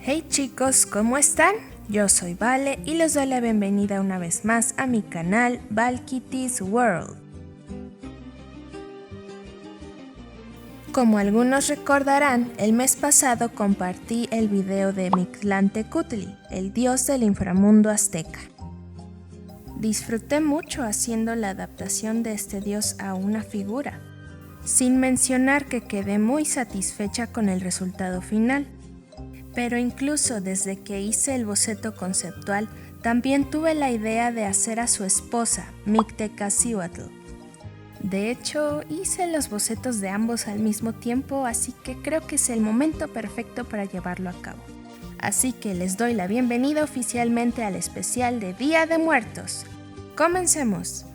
Hey chicos, ¿cómo están? Yo soy Vale y les doy la bienvenida una vez más a mi canal Valkitty's World. Como algunos recordarán, el mes pasado compartí el video de Mictlantecutli, el dios del inframundo azteca. Disfruté mucho haciendo la adaptación de este dios a una figura, sin mencionar que quedé muy satisfecha con el resultado final. Pero incluso desde que hice el boceto conceptual, también tuve la idea de hacer a su esposa, Mictecacihuatl. De hecho, hice los bocetos de ambos al mismo tiempo, así que creo que es el momento perfecto para llevarlo a cabo. Así que les doy la bienvenida oficialmente al especial de Día de Muertos. ¡Comencemos!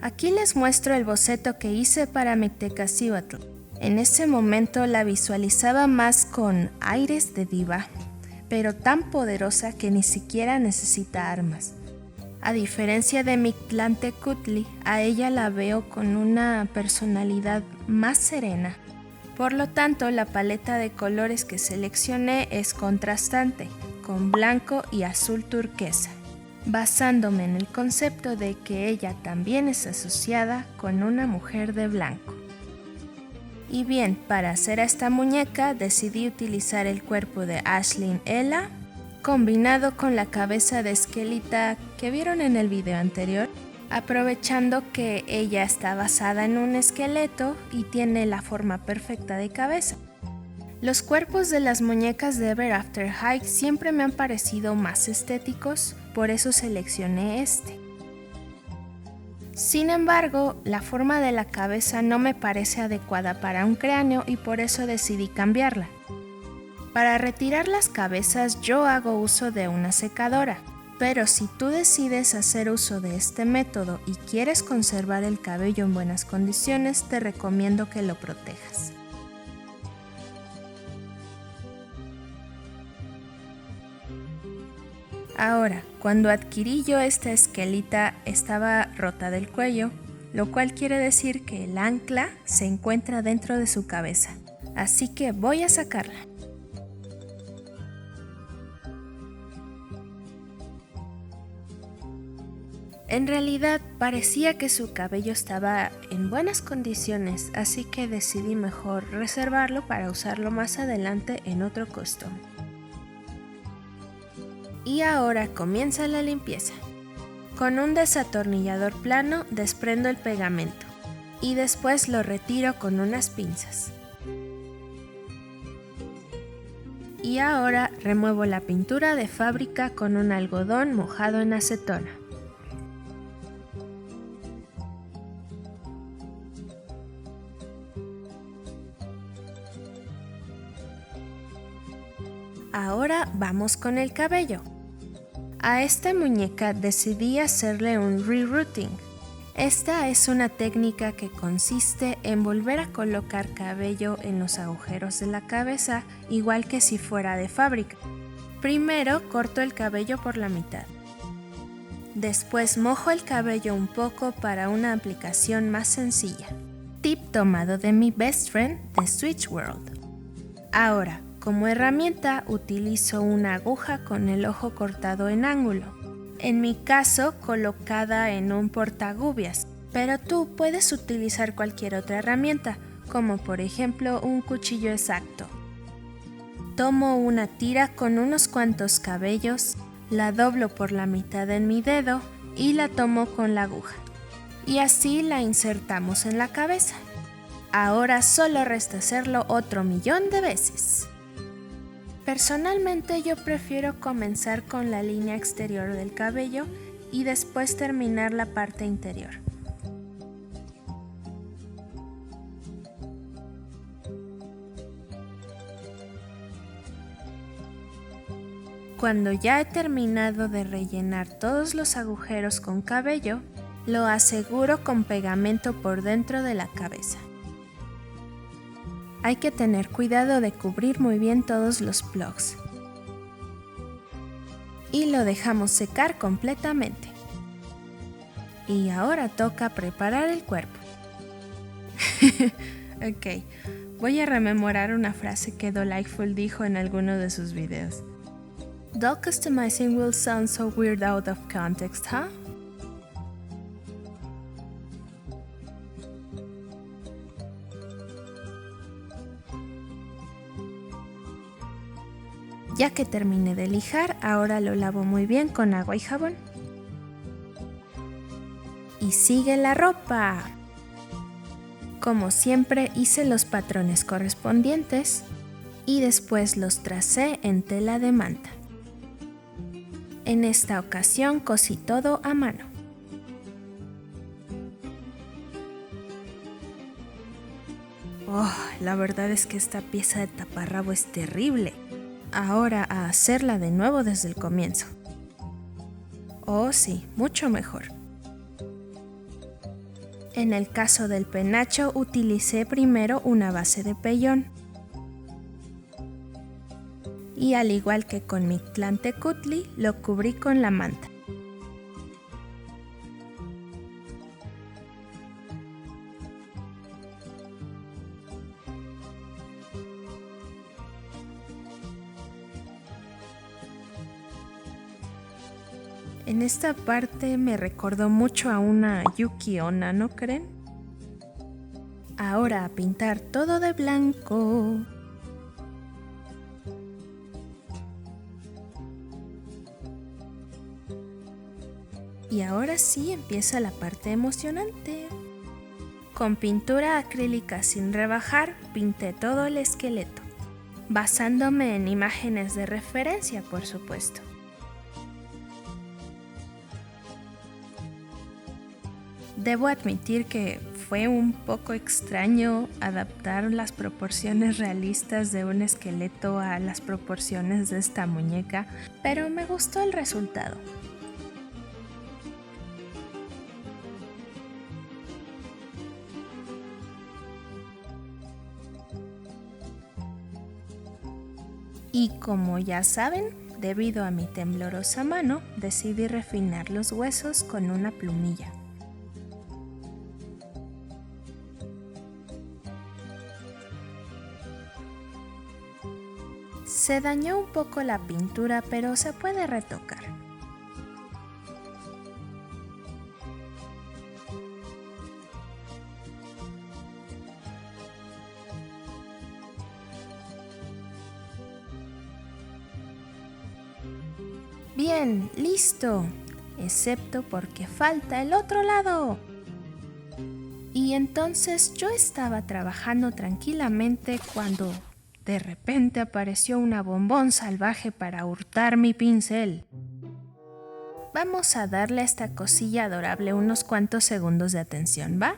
Aquí les muestro el boceto que hice para Mictecacihuatl. En ese momento la visualizaba más con aires de diva, pero tan poderosa que ni siquiera necesita armas. A diferencia de Mictlantecutli, a ella la veo con una personalidad más serena. Por lo tanto, la paleta de colores que seleccioné es contrastante, con blanco y azul turquesa, basándome en el concepto de que ella también es asociada con una mujer de blanco. Y bien, para hacer a esta muñeca decidí utilizar el cuerpo de Aisling Ela, combinado con la cabeza de Esquelita que vieron en el video anterior, aprovechando que ella está basada en un esqueleto y tiene la forma perfecta de cabeza. Los cuerpos de las muñecas de Ever After High siempre me han parecido más estéticos, por eso seleccioné este. Sin embargo, la forma de la cabeza no me parece adecuada para un cráneo y por eso decidí cambiarla. Para retirar las cabezas yo hago uso de una secadora, pero si tú decides hacer uso de este método y quieres conservar el cabello en buenas condiciones, te recomiendo que lo protejas. Ahora, cuando adquirí yo esta esquelita estaba rota del cuello, lo cual quiere decir que el ancla se encuentra dentro de su cabeza, así que voy a sacarla. En realidad parecía que su cabello estaba en buenas condiciones, así que decidí mejor reservarlo para usarlo más adelante en otro custom. Y ahora comienza la limpieza. Con un desatornillador plano desprendo el pegamento y después lo retiro con unas pinzas. Y ahora remuevo la pintura de fábrica con un algodón mojado en acetona. Ahora vamos con el cabello. A esta muñeca decidí hacerle un rerouting. Esta es una técnica que consiste en volver a colocar cabello en los agujeros de la cabeza, igual que si fuera de fábrica. Primero corto el cabello por la mitad. Después mojo el cabello un poco para una aplicación más sencilla. Tip tomado de mi best friend de Switch World. Ahora, como herramienta utilizo una aguja con el ojo cortado en ángulo, en mi caso colocada en un portagubias, pero tú puedes utilizar cualquier otra herramienta, como por ejemplo un cuchillo exacto. Tomo una tira con unos cuantos cabellos, la doblo por la mitad en mi dedo y la tomo con la aguja. Y así la insertamos en la cabeza. Ahora solo resta hacerlo otro millón de veces. Personalmente yo prefiero comenzar con la línea exterior del cabello y después terminar la parte interior. Cuando ya he terminado de rellenar todos los agujeros con cabello, lo aseguro con pegamento por dentro de la cabeza. Hay que tener cuidado de cubrir muy bien todos los plugs. Y lo dejamos secar completamente. Y ahora toca preparar el cuerpo. Ok, Voy a rememorar una frase que Delightful dijo en alguno de sus videos. Doll customizing will sound so weird out of context, huh? Ya que terminé de lijar, ahora lo lavo muy bien con agua y jabón. Y sigue la ropa. Como siempre, hice los patrones correspondientes y después los tracé en tela de manta. En esta ocasión cosí todo a mano. La verdad es que esta pieza de taparrabo es terrible. Ahora a hacerla de nuevo desde el comienzo. Oh sí, mucho mejor. En el caso del penacho utilicé primero una base de pellón. Y al igual que con mi Tlantecutli, lo cubrí con la manta. En esta parte me recordó mucho a una Yuki-onna, ¿no creen? Ahora a pintar todo de blanco. Y ahora sí empieza la parte emocionante. Con pintura acrílica sin rebajar, pinté todo el esqueleto, basándome en imágenes de referencia, por supuesto. Debo admitir que fue un poco extraño adaptar las proporciones realistas de un esqueleto a las proporciones de esta muñeca, pero me gustó el resultado. Y como ya saben, debido a mi temblorosa mano, decidí refinar los huesos con una plumilla. Se dañó un poco la pintura, pero se puede retocar. Bien, listo, excepto porque falta el otro lado. Y entonces yo estaba trabajando tranquilamente cuando de repente apareció una bombón salvaje para hurtar mi pincel. Vamos a darle a esta cosilla adorable unos cuantos segundos de atención, ¿va?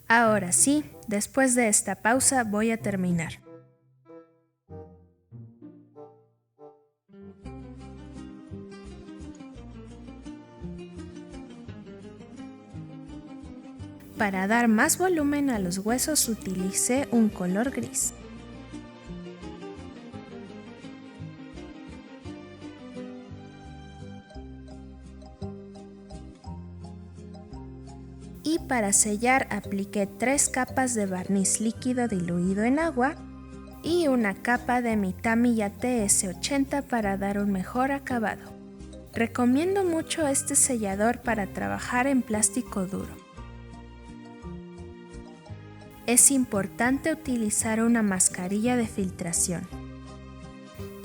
Ahora sí, después de esta pausa voy a terminar. Para dar más volumen a los huesos utilicé un color gris. Y para sellar apliqué 3 capas de barniz líquido diluido en agua y una capa de mi Tamiya TS80 para dar un mejor acabado. Recomiendo mucho este sellador para trabajar en plástico duro. Es importante utilizar una mascarilla de filtración.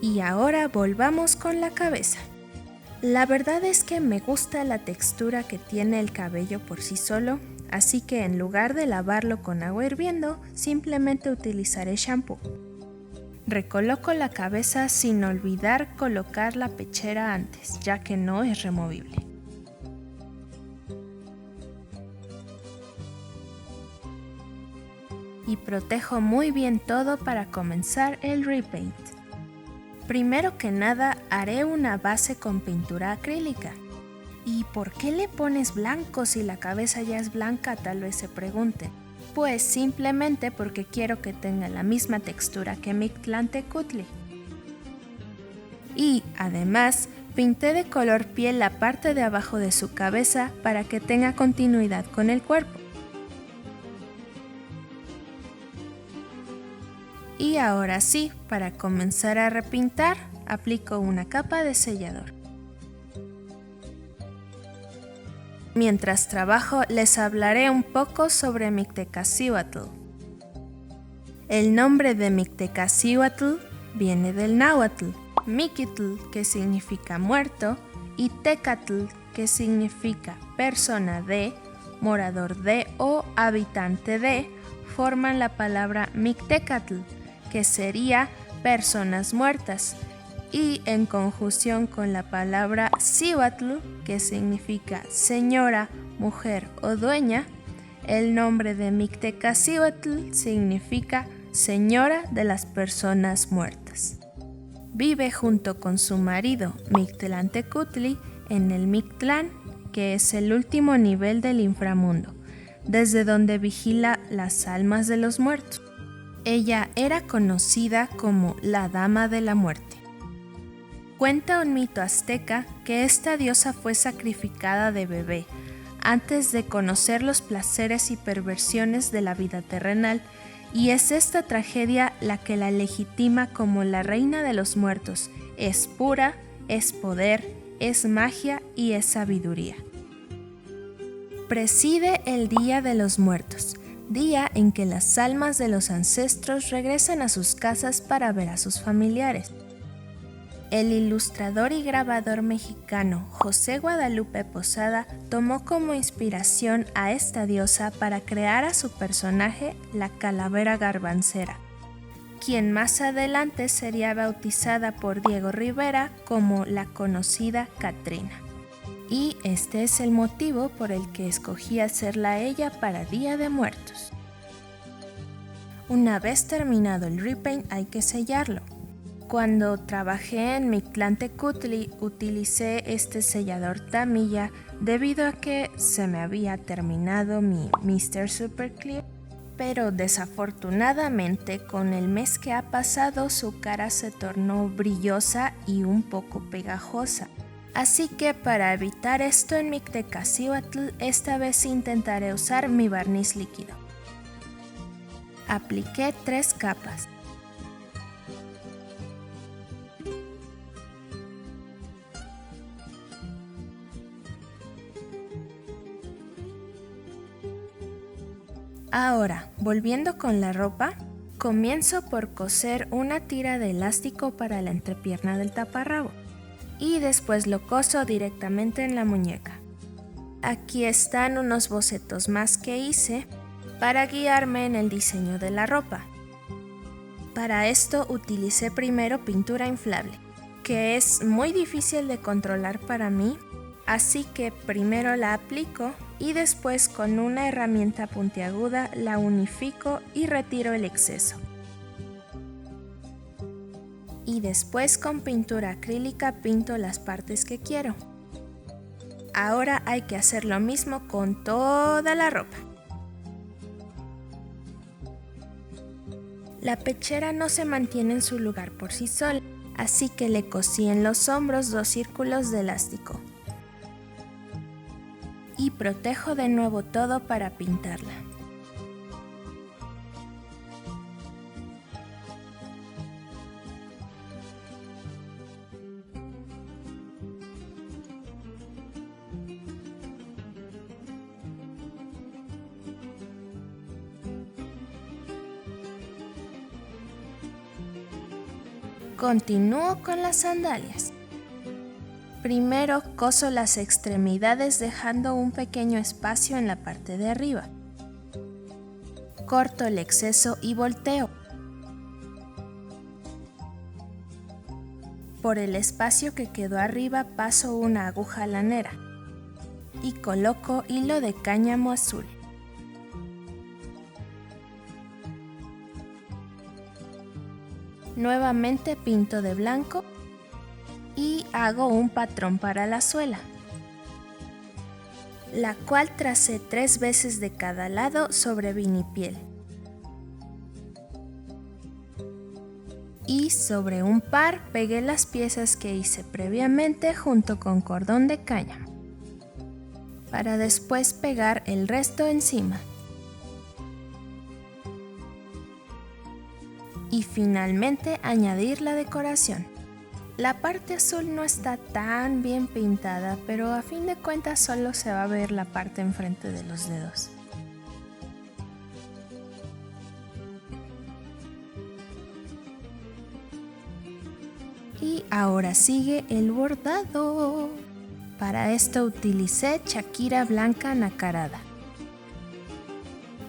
Y ahora volvamos con la cabeza. La verdad es que me gusta la textura que tiene el cabello por sí solo, así que en lugar de lavarlo con agua hirviendo, simplemente utilizaré shampoo. Recoloco la cabeza sin olvidar colocar la pechera antes, ya que no es removible. Y protejo muy bien todo para comenzar el repaint. Primero que nada haré una base con pintura acrílica ¿Y por qué le pones blanco si la cabeza ya es blanca? Tal vez se pregunte. Pues simplemente porque quiero que tenga la misma textura que Mictlantecutli. Y además, pinté de color piel la parte de abajo de su cabeza para que tenga continuidad con el cuerpo. Y ahora sí, para comenzar a repintar, aplico una capa de sellador. Mientras trabajo, les hablaré un poco sobre Mictecacihuatl. El nombre de Mictecacihuatl viene del náhuatl, Miquitl, que significa muerto, y Tecatl, que significa persona de, morador de o habitante de, forman la palabra Mictecatl, que sería personas muertas, y en conjunción con la palabra Cihuatl, que significa señora, mujer o dueña, el nombre de Mictecacihuatl significa señora de las personas muertas. Vive junto con su marido Mictlantecutli en el Mictlán, que es el último nivel del inframundo, desde donde vigila las almas de los muertos. Ella era conocida como la Dama de la Muerte. Cuenta un mito azteca que esta diosa fue sacrificada de bebé antes de conocer los placeres y perversiones de la vida terrenal, y es esta tragedia la que la legitima como la reina de los muertos. Es pura, es poder, es magia y es sabiduría. Preside el Día de los Muertos, día en que las almas de los ancestros regresan a sus casas para ver a sus familiares. El ilustrador y grabador mexicano José Guadalupe Posada tomó como inspiración a esta diosa para crear a su personaje, la Calavera Garbancera, quien más adelante sería bautizada por Diego Rivera como la conocida Catrina. Y este es el motivo por el que escogí hacerla ella para Día de Muertos. Una vez terminado el repaint hay que sellarlo. Cuando trabajé en Mictlantecutli utilicé este sellador Tamiya debido a que se me había terminado mi Mr. Super Clear, pero desafortunadamente con el mes que ha pasado su cara se tornó brillosa y un poco pegajosa. Así que para evitar esto en Mictecacihuatl, esta vez intentaré usar mi barniz líquido. Apliqué 3 capas. Ahora, volviendo con la ropa, comienzo por coser una tira de elástico para la entrepierna del taparrabo y después lo coso directamente en la muñeca. Aquí están unos bocetos más que hice para guiarme en el diseño de la ropa. Para esto utilicé primero pintura inflable, que es muy difícil de controlar para mí, así que primero la aplico y después con una herramienta puntiaguda la unifico y retiro el exceso. Y después con pintura acrílica pinto las partes que quiero. Ahora hay que hacer lo mismo con toda la ropa. La pechera no se mantiene en su lugar por sí sola, así que le cosí en los hombros 2 círculos de elástico. Y protejo de nuevo todo para pintarla. Continúo con las sandalias. Primero coso las extremidades dejando un pequeño espacio en la parte de arriba. Corto el exceso y volteo. Por el espacio que quedó arriba paso una aguja lanera y coloco hilo de cáñamo azul. Nuevamente pinto de blanco y hago un patrón para la suela. la cual tracé 3 veces de cada lado sobre vinipiel. Y sobre un par pegué las piezas que hice previamente junto con cordón de cáñamo, para después pegar el resto encima. Y finalmente añadir la decoración. La parte azul no está tan bien pintada, pero a fin de cuentas solo se va a ver la parte enfrente de los dedos. Y ahora sigue el bordado. Para esto utilicé Shakira blanca nacarada.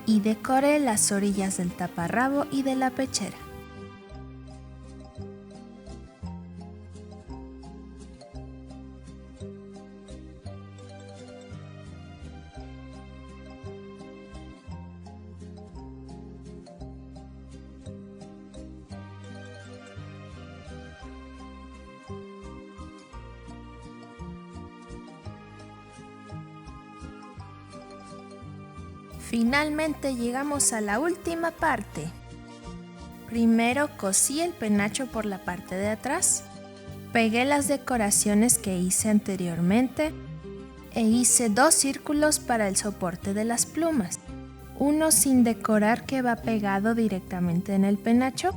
Y decoré las orillas del taparrabo y de la pechera. Finalmente llegamos a la última parte. Primero cosí el penacho por la parte de atrás, pegué las decoraciones que hice anteriormente e hice 2 círculos para el soporte de las plumas, uno sin decorar que va pegado directamente en el penacho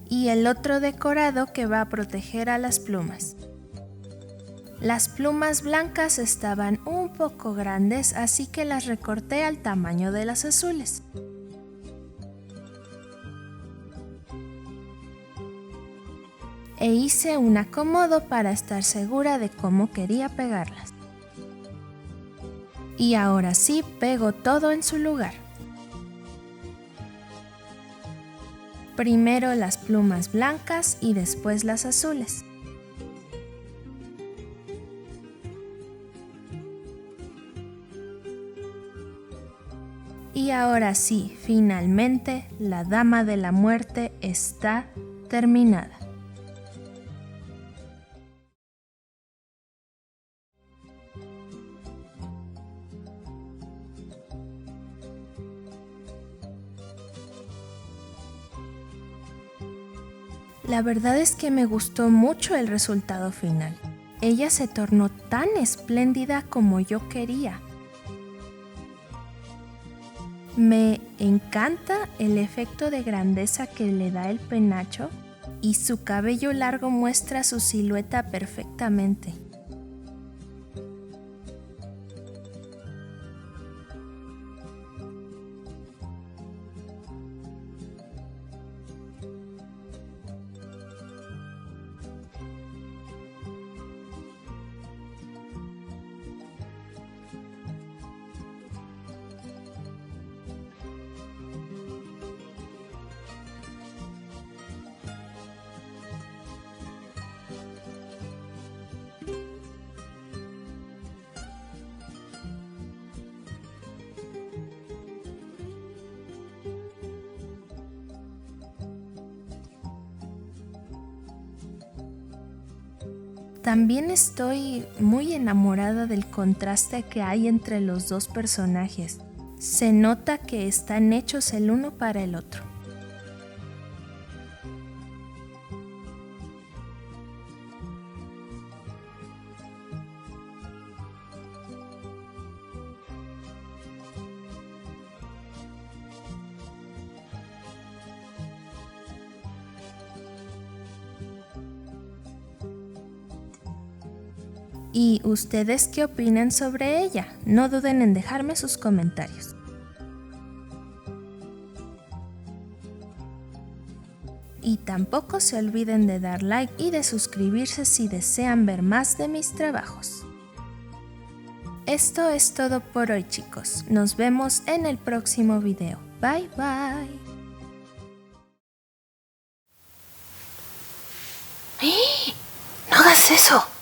y el otro decorado que va a proteger a las plumas. Las plumas blancas estaban un poco grandes, así que las recorté al tamaño de las azules. E hice un acomodo para estar segura de cómo quería pegarlas. Y ahora sí pego todo en su lugar. Primero las plumas blancas y después las azules. Y ahora sí, finalmente, la Dama de la Muerte está terminada. La verdad es que me gustó mucho el resultado final. Ella se tornó tan espléndida como yo quería. Me encanta el efecto de grandeza que le da el penacho y su cabello largo muestra su silueta perfectamente. También estoy muy enamorada del contraste que hay entre los dos personajes. Se nota que están hechos el uno para el otro. ¿Y ustedes qué opinan sobre ella? No duden en dejarme sus comentarios. Y tampoco se olviden de dar like y de suscribirse si desean ver más de mis trabajos. Esto es todo por hoy, chicos. Nos vemos en el próximo video. Bye bye. ¡No hagas eso!